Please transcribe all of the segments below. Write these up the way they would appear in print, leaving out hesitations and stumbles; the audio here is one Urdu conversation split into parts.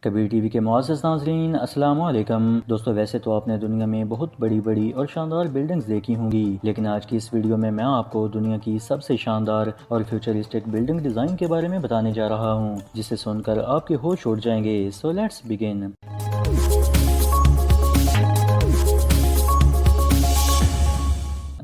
کبیر ٹی وی کے معزز ناظرین، السلام علیکم دوستو۔ ویسے تو آپ نے دنیا میں بہت بڑی بڑی اور شاندار بلڈنگز دیکھی ہوں گی، لیکن آج کی اس ویڈیو میں آپ کو دنیا کی سب سے شاندار اور فیوچرسٹک بلڈنگ ڈیزائن کے بارے میں بتانے جا رہا ہوں، جسے سن کر آپ کے ہوش اڑ جائیں گے۔ So let's begin.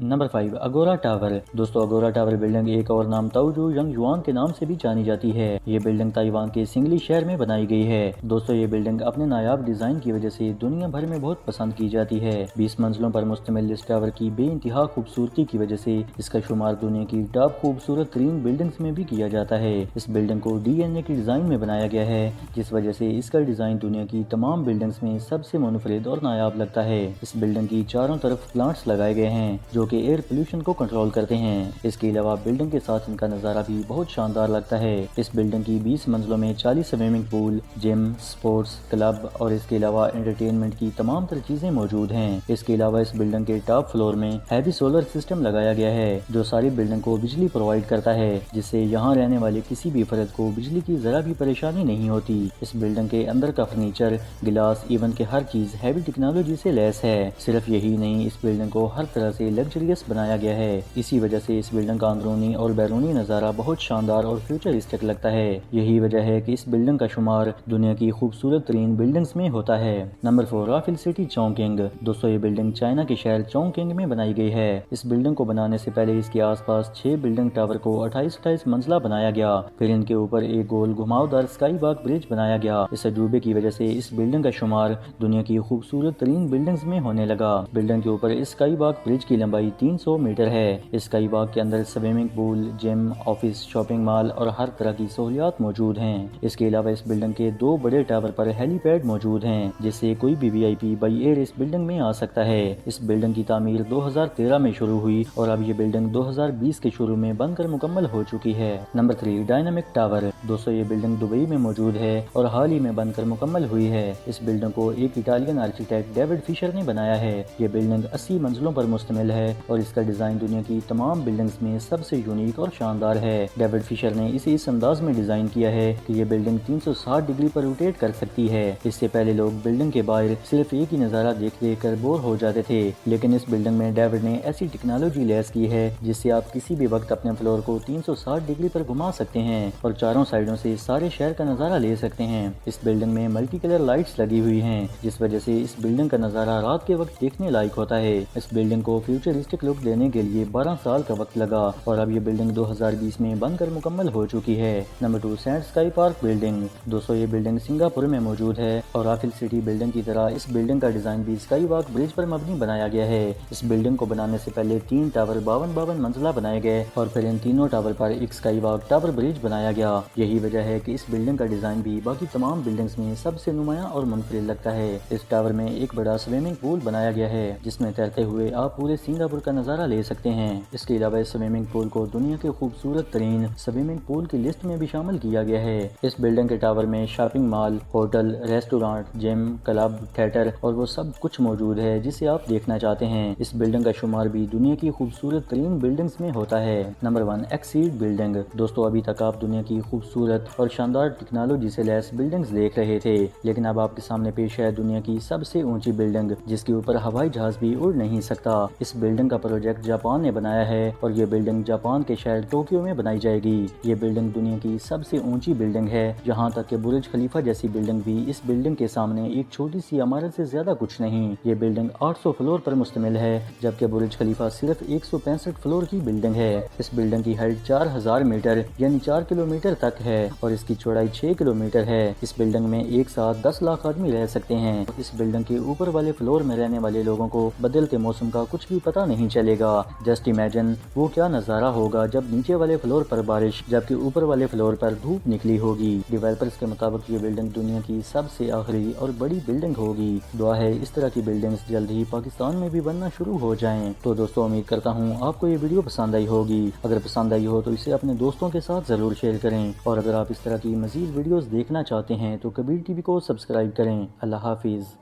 Number 5، Agora Tower. دوستو اگورا ٹاور بلڈنگ ایک اور نام تاؤجو ینگ یوان کے نام سے بھی جانی جاتی ہے۔ یہ بلڈنگ تائیوان کے سنگلی شہر میں بنائی گئی ہے۔ دوستو یہ بلڈنگ اپنے نایاب ڈیزائن کی وجہ سے دنیا بھر میں بہت پسند کی جاتی ہے۔ 20 منزلوں پر مشتمل اس ٹاور کی بے انتہا خوبصورتی کی وجہ سے اس کا شمار دنیا کی ٹاپ خوبصورت ترین بلڈنگز میں بھی کیا جاتا ہے۔ اس بلڈنگ کو DNA کی ڈیزائن میں بنایا گیا ہے، جس وجہ سے اس کا ڈیزائن دنیا کی تمام بلڈنگز میں سب سے منفرد اور نایاب لگتا ہے۔ اس بلڈنگ کی چاروں طرف پلانٹس لگائے گئے ہیں جو کہ ایئر پولوشن کو کنٹرول کرتے ہیں۔ اس کے علاوہ بلڈنگ کے ساتھ ان کا نظارہ بھی بہت شاندار لگتا ہے۔ اس بلڈنگ کی 20 منزلوں میں 40 سوئمنگ پول، جم، سپورٹس کلب اور اس کے علاوہ انٹرٹینمنٹ کی تمام تر چیزیں موجود ہیں۔ اس کے علاوہ اس بلڈنگ کے ٹاپ فلور میں ہیوی سولر سسٹم لگایا گیا ہے جو ساری بلڈنگ کو بجلی پرووائڈ کرتا ہے، جس سے یہاں رہنے والے کسی بھی فرد کو بجلی کی ذرا بھی پریشانی نہیں ہوتی۔ اس بلڈنگ کے اندر کا فرنیچر، گلاس، ایون کہ ہر چیز ہیوی ٹیکنالوجی سے لیس ہے۔ صرف یہی نہیں، اس بلڈنگ کو ہر طرح سے لگژریس بنایا گیا ہے۔ اسی وجہ سے اس بلڈنگ کا اندرونی اور بیرونی نظارہ بہت شاندار اور فیوچرسٹک لگتا ہے۔ یہی وجہ ہے کہ اس بلڈنگ کا شمار دنیا کی خوبصورت ترین بلڈنگز میں ہوتا ہے۔ Number 4، Raffles City Chongqing. دوستو یہ بلڈنگ چائنا کے شہر چونگکنگ میں بنائی گئی ہے۔ اس بلڈنگ کو بنانے سے پہلے اس کے آس پاس 6 بلڈنگ ٹاور کو 28 منزلہ بنایا گیا، پھر ان کے اوپر ایک گول گھماؤدار اسکائی واک برج بنایا گیا۔ اس عجوبے کی وجہ سے اس بلڈنگ کا شمار دنیا کی خوبصورت ترین بلڈنگز میں ہونے لگا۔ بلڈنگ کے اوپر اسکائی واک برج کی لمبائی 300 میٹر ہے۔ اسکائی واک کے اندر سوئمنگ پول، جم، آفس، شاپنگ مال اور ہر طرح کی سہولیات موجود ہیں۔ اس کے علاوہ اس بلڈنگ کے 2 بڑے ٹاور پر ہیلی پیڈ موجود ہیں، جس سے کوئی بھی VIP بائی ایئر اس بلڈنگ میں آ سکتا ہے۔ اس بلڈنگ کی تعمیر 2013 میں شروع ہوئی اور اب یہ بلڈنگ 2020 کے شروع میں بن کر مکمل ہو چکی ہے۔ Number 3، dynamic tower. دوستو یہ بلڈنگ دبئی میں موجود ہے اور حال ہی میں بن کر مکمل ہوئی ہے۔ اس بلڈنگ کو ایک اٹالین آرکیٹیکٹ ڈیوڈ فشر نے بنایا ہے۔ یہ بلڈنگ 80 منزلوں پر مشتمل ہے اور اس کا ڈیزائن دنیا کی تمام بلڈنگز میں سب سے یونیک اور شاندار ہے۔ ڈیوڈ فشر نے اسے اس انداز میں ڈیزائن کیا ہے کہ یہ بلڈنگ 360 ڈگری پر روٹیٹ کر سکتی ہے۔ اس سے پہلے لوگ بلڈنگ کے باہر صرف ایک ہی نظارہ دیکھ کر بور ہو جاتے تھے، لیکن اس بلڈنگ میں ڈیوڈ نے ایسی ٹیکنالوجی لیس کی ہے جس سے آپ کسی بھی وقت اپنے فلور کو 360 ڈگری پر گھما سکتے ہیں اور چاروں سائیڈوں سے سارے شہر کا نظارہ لے سکتے ہیں۔ اس بلڈنگ میں ملٹی کلر لائٹس لگی ہوئی ہیں، جس وجہ سے اس بلڈنگ کا نظارہ رات کے وقت دیکھنے لائق ہوتا ہے۔ اس بلڈنگ کو فیوچرسٹک لک دینے کے لیے 12 سال کا وقت لگا اور اب یہ بلڈنگ 2020 میں بن کر مکمل ہو چکی ہے۔ Number 2، send sky park building. دوستو یہ بلڈنگ سنگاپور میں موجود ہے اور رافل سٹی بلڈنگ کی طرح اس بلڈنگ کا ڈیزائن بھی اسکائی واک برج پر مبنی بنایا گیا ہے۔ اس بلڈنگ کو بنانے سے پہلے 3 ٹاور 52 منزلہ بنائے گئے اور پھر ان تینوں ٹاور پر ایک اسکائی واک ٹاور برج بنایا گیا۔ یہی وجہ ہے کہ اس بلڈنگ کا ڈیزائن بھی باقی تمام بلڈنگز میں سب سے نمایاں اور منفرد لگتا ہے۔ اس ٹاور میں ایک بڑا سوئمنگ پول بنایا گیا ہے جس میں تیرتے ہوئے آپ پورے سنگاپور کا نظارہ لے سکتے ہیں۔ اس کے علاوہ اس سوئمنگ پول کو دنیا کے خوبصورت ترین سوئمنگ پول کی لسٹ میں بھی شامل کیا گیا ہے۔ اس بلڈنگ کے ٹاور میں شاپنگ مال، ہوٹل، ریسٹورانٹ، جم، کلب، تھیٹر اور وہ سب کچھ موجود ہے جسے آپ دیکھنا چاہتے ہیں۔ اس بلڈنگ کا شمار بھی دنیا کی خوبصورت ترین بلڈنگز میں ہوتا ہے۔ Number 1، exceed building. دوستو ابھی تک آپ دنیا کی خوبصورت اور شاندار ٹیکنالوجی سے لیس بلڈنگز دیکھ رہے تھے، لیکن اب آپ کے سامنے پیش ہے دنیا کی سب سے اونچی بلڈنگ جس کے اوپر ہوائی جہاز بھی اڑ نہیں سکتا۔ اس بلڈنگ کا پروجیکٹ جاپان نے بنایا ہے اور یہ بلڈنگ جاپان کے شہر ٹوکیو میں بنائی جائے گی۔ یہ بلڈنگ دنیا کی سب سے اونچی بلڈنگ ہے، جہاں تک کہ برج خلیفہ جیسی بلڈنگ بھی اس بلڈنگ کے سامنے ایک چھوٹی سی عمارت سے زیادہ کچھ نہیں۔ یہ بلڈنگ 800 فلور پر مشتمل ہے، جبکہ برج خلیفہ صرف 165 فلور کی بلڈنگ ہے۔ اس بلڈنگ کی ہائٹ 4000 میٹر یعنی 4 کلومیٹر تک ہے اور اس کی چوڑائی 6 کلومیٹر ہے۔ اس بلڈنگ میں ایک ساتھ 10 لاکھ آدمی رہ سکتے ہیں۔ اس بلڈنگ کے اوپر والے فلور میں رہنے والے لوگوں کو بدلتے موسم کا کچھ بھی پتہ نہیں چلے گا۔ جسٹ امیجن وہ کیا نظارہ ہوگا جب نیچے والے فلور پر بارش جبکہ اوپر والے فلور پر دھوپ نکلی ہوگی۔ ڈیولپرز کے مطابق یہ بلڈنگ دنیا کی سب سے آخری اور بڑی بلڈنگ ہوگی۔ دعا ہے اس طرح کی بلڈنگز جلد ہی پاکستان میں بھی بننا شروع ہو جائیں۔ تو دوستو امید کرتا ہوں آپ کو یہ ویڈیو پسند آئی ہوگی۔ اگر پسند آئی ہو تو اسے اپنے دوستوں کے ساتھ ضرور شیئر کریں اور اگر آپ اس طرح کی مزید ویڈیوز دیکھنا چاہتے ہیں تو کبیر ٹی وی کو سبسکرائب کریں۔ اللہ حافظ۔